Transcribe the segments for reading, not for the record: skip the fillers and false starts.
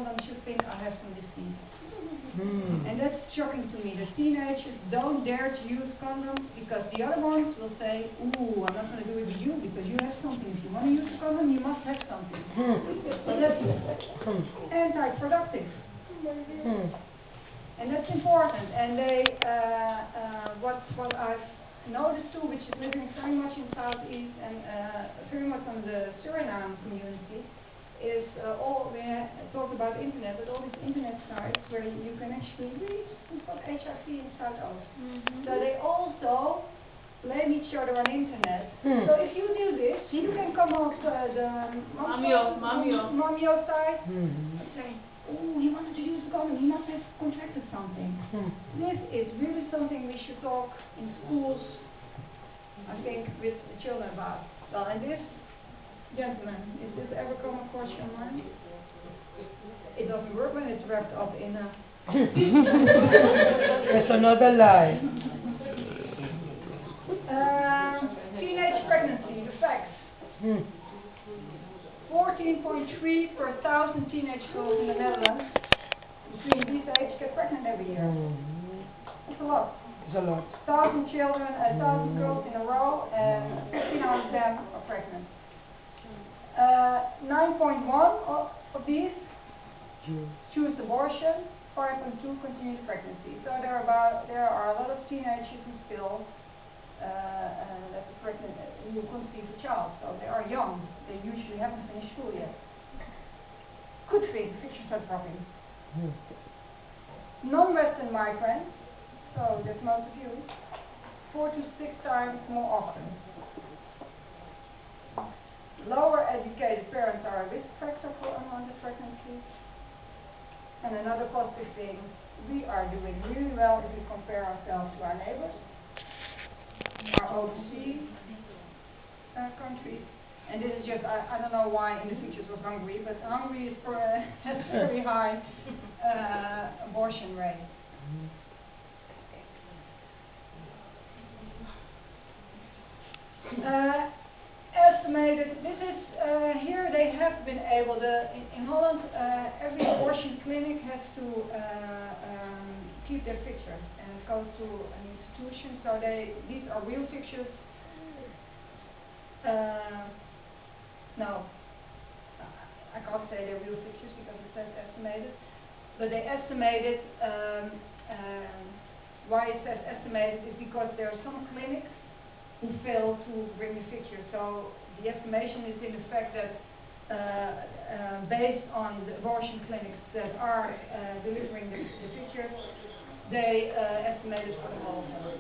condoms, you think I have some disease. And that's shocking to me. The teenagers don't dare to use condoms because the other ones will say, ooh, I'm not going to do it with you because you have something. If you want to use a condom, you must have something. So that's anti-productive. And that's important. And they, what I've noticed too, which is living very much in Southeast and very much on the Suriname community, is we talked about the internet, but all these internet sites where you can actually read who's got HIV inside of. So they also blame each other on the internet. So if you do this, you can come off the Mamio site and say, oh, he wanted to use a condom, he must have contracted something. This is really something we should talk in schools, I think, with the children about. Well, and this, gentlemen, is this ever come across your mind? It doesn't work when it's wrapped up in a... That's another lie. Teenage pregnancy, the facts. 14.3 per 1,000 teenage girls in the Netherlands between these ages get pregnant every year. That's a lot. It's a lot. 1,000 children, 1,000 girls in a row, and 15 out of them are pregnant. 9.1 of these choose abortion, 5.2 continue pregnancy. So there are a lot of teenagers who still who conceive a child. So they are young. They usually haven't finished school yet. Good thing, pictures are dropping. Non-Western migrants, so that's most of you, 4 to 6 times more often. Lower educated parents are a risk factor for unwanted pregnancies. And another positive thing, we are doing really well if we compare ourselves to our neighbors, our overseas countries. And this is just, I don't know why in the features was Hungary, but Hungary is has very high abortion rate. Estimated, this is, here they have been able to, in Holland, every abortion clinic has to keep their pictures and it goes to an institution, so these are real pictures. No, I can't say they're real pictures because it says estimated, but they estimated, why it says estimated is because there are some clinics who fail to bring the picture. So the estimation is in the fact that based on the abortion clinics that are delivering the pictures, they estimated for the whole time.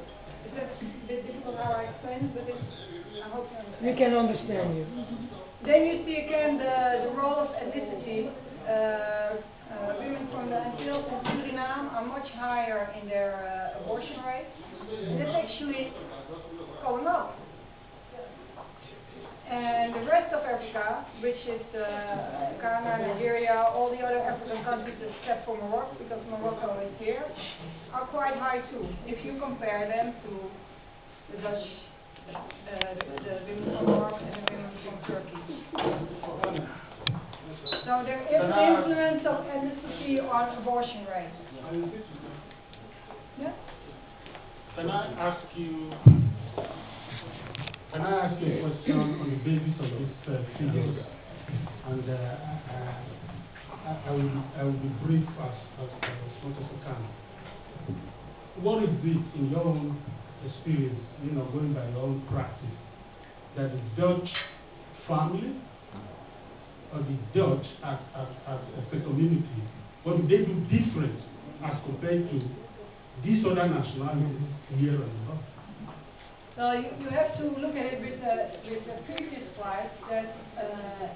Is that a bit difficult how I explain it, but I hope you understand. We can understand you. Then you see again the role of ethnicity. Women from the Antilles and Suriname are much higher in their abortion rate. And that's actually going up. And the rest of Africa, which is Ghana, Nigeria, all the other African countries except for Morocco, because Morocco is here, are quite high too, if you compare them to the Dutch, the women from Morocco and the women from Turkey. So there is an influence of ethnicity on abortion rates. Yeah? Can I ask you a question on the basis of this figures? And I will be brief as much as I can. What is it in your own experience, going by your own practice, that the Dutch family or the Dutch as a community, what do they do different as compared to these other nationalities here and abroad? Well, you have to look at it with the previous slide that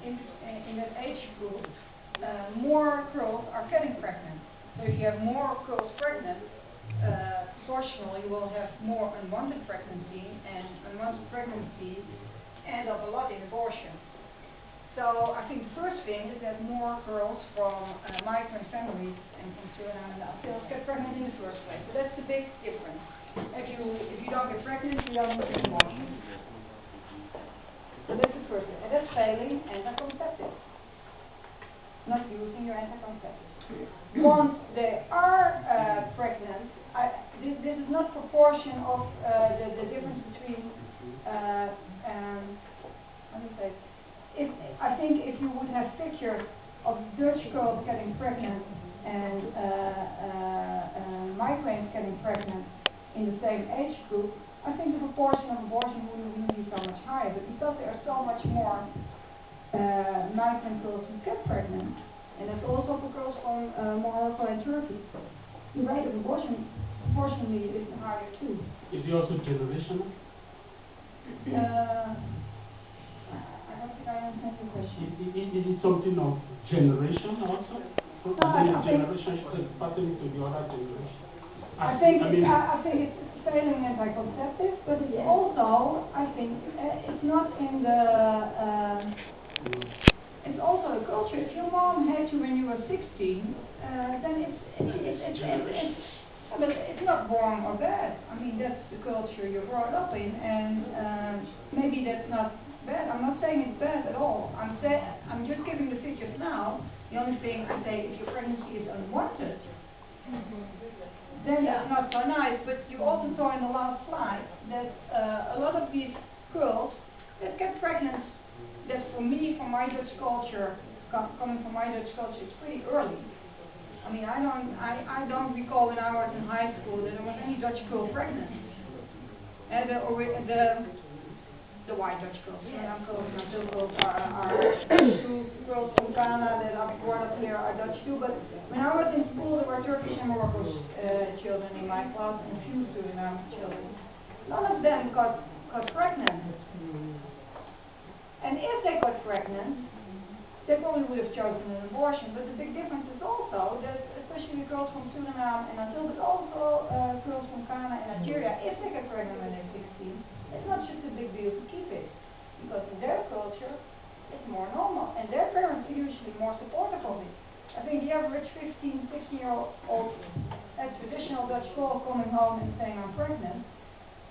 in that age group, more girls are getting pregnant. So if you have more girls pregnant, proportionally you will have more unwanted pregnancy, and unwanted pregnancy end up a lot in abortion. So I think the first thing is that more girls from migrant families and from Suriname and the Antilles get pregnant in the first place. So that's the big difference. If you don't get pregnant, you don't get abortion. So that's the first thing. And that's failing anti-conceptive. not using your anticonceptives. Once they are pregnant, this is not proportion of the difference between, let me say, I think if you would have pictures of Dutch girls getting pregnant and migrants getting pregnant in the same age group, I think the proportion of abortion wouldn't be so much higher. But because there are so much more migrant girls who get pregnant, and that's also for girls from Morocco and Turkey, the rate of abortion proportionally is higher too. Is it also generational? I don't think I understand the question. Is it something of generation also? No, I think generation should pattern to the other generation. I think it's failing anticonceptives, but it's also, I think, it's not in the, it's also a culture. If your mom had you when you were 16, then it's not wrong or bad. I mean, that's the culture you're brought up in, and maybe that's not bad. I'm not saying it's bad at all. I'm just giving the figures now. The only thing I say, if your pregnancy is unwanted, then that's not so nice. But you also saw in the last slide that a lot of these girls that get pregnant, that for me, from my Dutch culture, coming from my Dutch culture, it's pretty early. I mean, I don't recall when I was in high school that there was any Dutch girl pregnant. And the white Dutch girls, Suriname girls, Brazil girls are two girls from Ghana that are brought up here are Dutch too. But when I was in school, there were Turkish and Morocco children in my class and a few Suriname children. None of them got pregnant. And if they got pregnant, they probably would have chosen an abortion. But the big difference is also that, especially the girls from Suriname and Brazil, but also girls from Ghana and Nigeria, if they get pregnant when they're 16, it's not just a big deal to keep it, because in their culture, it's more normal, and their parents are usually more supportive of it. I think the average 15, 16-year-old traditional Dutch girl coming home and saying, I'm pregnant,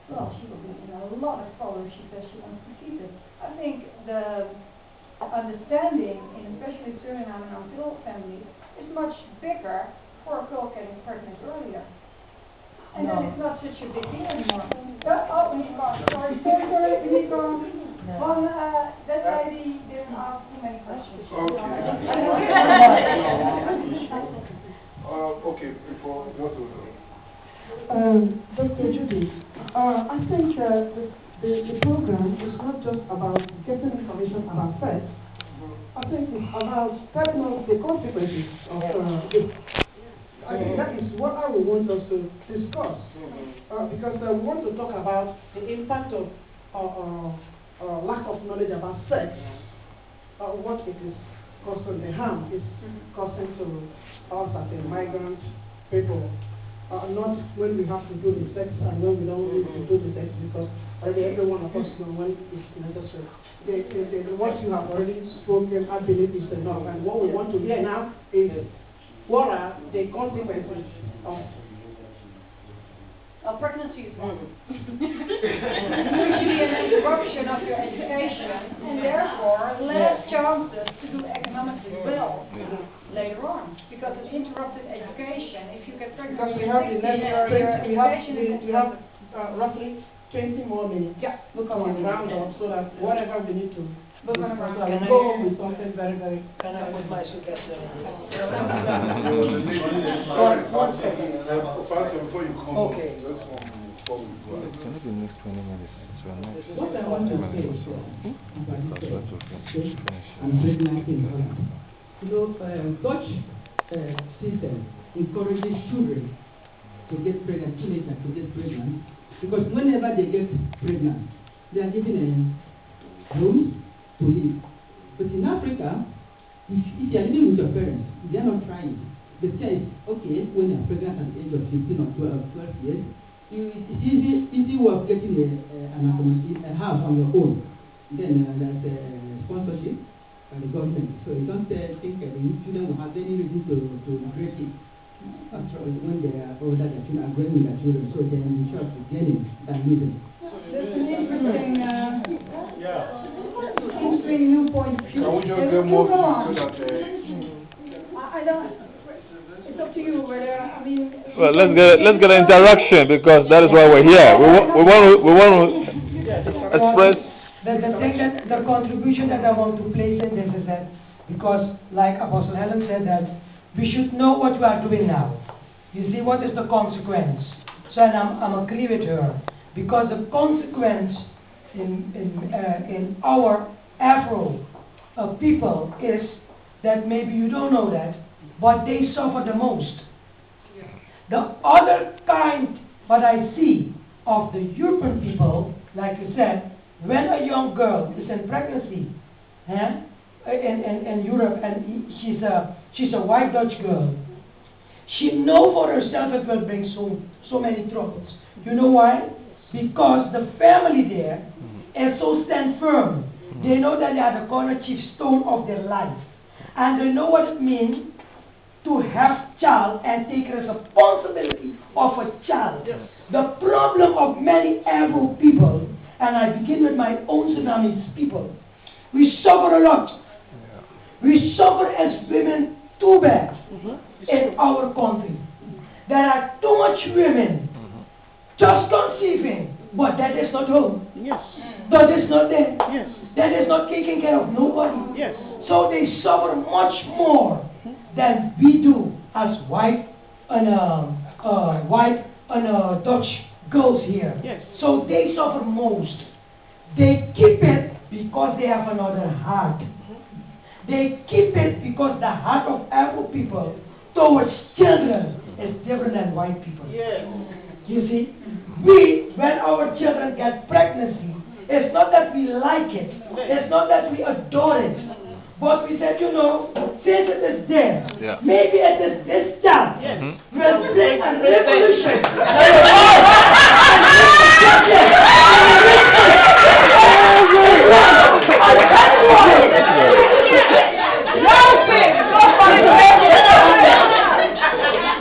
well, she will be in a lot of trouble if she says she wants to keep it. I think the understanding, in especially Suriname and Brazil families, is much bigger for a girl getting pregnant earlier. And then it's not such a big deal anymore. Oh, Nico, sorry, Nico. That lady didn't ask too many questions. Okay, before what was Dr. Judy, I think the program is not just about getting information about sex. I think it's about telling us the consequences of it. I think that is what I would want us to discuss, because we want to talk about the impact of lack of knowledge about sex, what it is causing, the harm it's causing to us as a migrant people, not when we have to do the sex and when we don't need to do the sex, because already every one of us know when it's necessary. What you have already spoken, I believe is enough, and what we want to hear now is what are the consequences of pregnancy is one. Usually an interruption of your education, and therefore less chances to do economically well later on. Because an interrupted education, if you get pregnant, because we have roughly 20 more minutes. Yeah, we'll come on round up so that whatever we need to we're going to go with something very, very. Can I put my suggestion? One second. Before you come, okay. let's one minute before we go. Can it be next 20 minutes? So not What I want to say is I'm pregnant in Holland. You know, Dutch system encourages children to get pregnant, teenagers to get pregnant, because whenever they get pregnant, they are given a room to live. But in Africa, if you are living with your parents, they are not trying. The child is okay when you are pregnant at the age of 15 or 12 years. It's easy way of getting a house on your own. Then there's a sponsorship by the government. So you don't think the children will have any reason to regret it. After all, when they are older, the children are growing with their children, so they are in short beginning than living. That's an interesting, interesting new point of view. Can we just get more so that don't. It's up to you whether, I mean... Well, let's get an interaction, because that is why we're here. We want to express. The thing that the contribution that I want to place in this is that, because like Apostle Helen said, that we should know what we are doing now. You see, what is the consequence? So, and I'm agree with her, because the consequence in our Afro people is that maybe you don't know that, but they suffer the most. The other kind, what I see of the European people, like you said, when a young girl is in pregnancy, in Europe, and she's a white Dutch girl, she knows for herself it will bring so many troubles. You know why? Because the family there is so stand firm. They know that they are the corner chief stone of their life, and they know what it means to have child and take responsibility of a child. Yes. The problem of many Afro people, and I begin with my own Sudanese people, we suffer a lot. Yeah. We suffer as women too bad in our country. There are too much women just conceiving, but that is not home. Yes. That is not there. Yes. That is not taking care of nobody. Yes. So they suffer much more than we do as white and Dutch girls here. Yes. So they suffer most. They keep it because they have another heart. They keep it because the heart of Afro people towards children is different than white people. Yes. You see, when our children get pregnancy, it's not that we like it, it's not that we adore it, but we said, you know, since it is there, maybe it is this child will bring a revolution.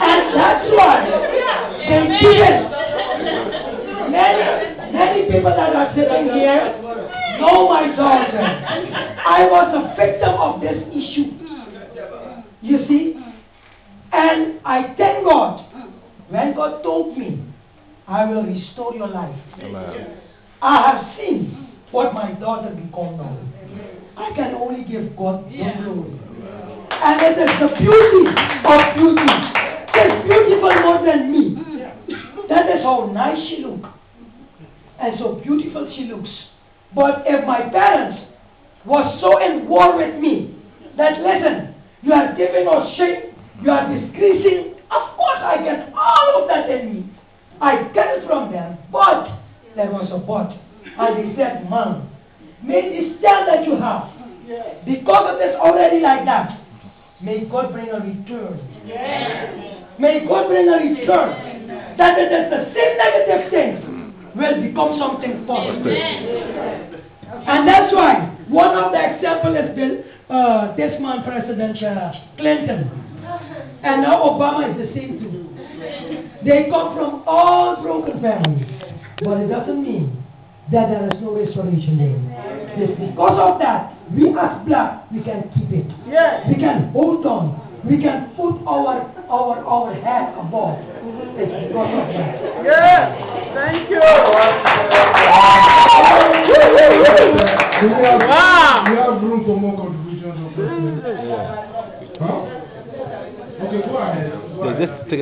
And that's why they keep it. Many people that are sitting here know my daughter. I was a victim of this issue. You see? And I thank God when God told me, I will restore your life. Amen. I have seen what my daughter become now. I can only give God the glory. And it is the beauty of beauty. It's beautiful more than me. That is how nice she looks. And so beautiful she looks. But if my parents was so in war with me that, listen, you are giving us shame, you are disgracing, of course I get all of that in me. I get it from them, but there was a but. And they said, Mom, may this child that you have, because of this already like that, may God bring a return. May God bring a return. That it is the same negative thing will become something positive. And that's why one of the examples is this man, President Clinton. And now Obama is the same too. They come from all broken families. But it doesn't mean that there is no restoration there. It's because of that, we as black, we can keep it. We can hold on. We can put our head above. It's because of that. Thank you. We have room for more contributions. Huh? Okay, go ahead. Just take a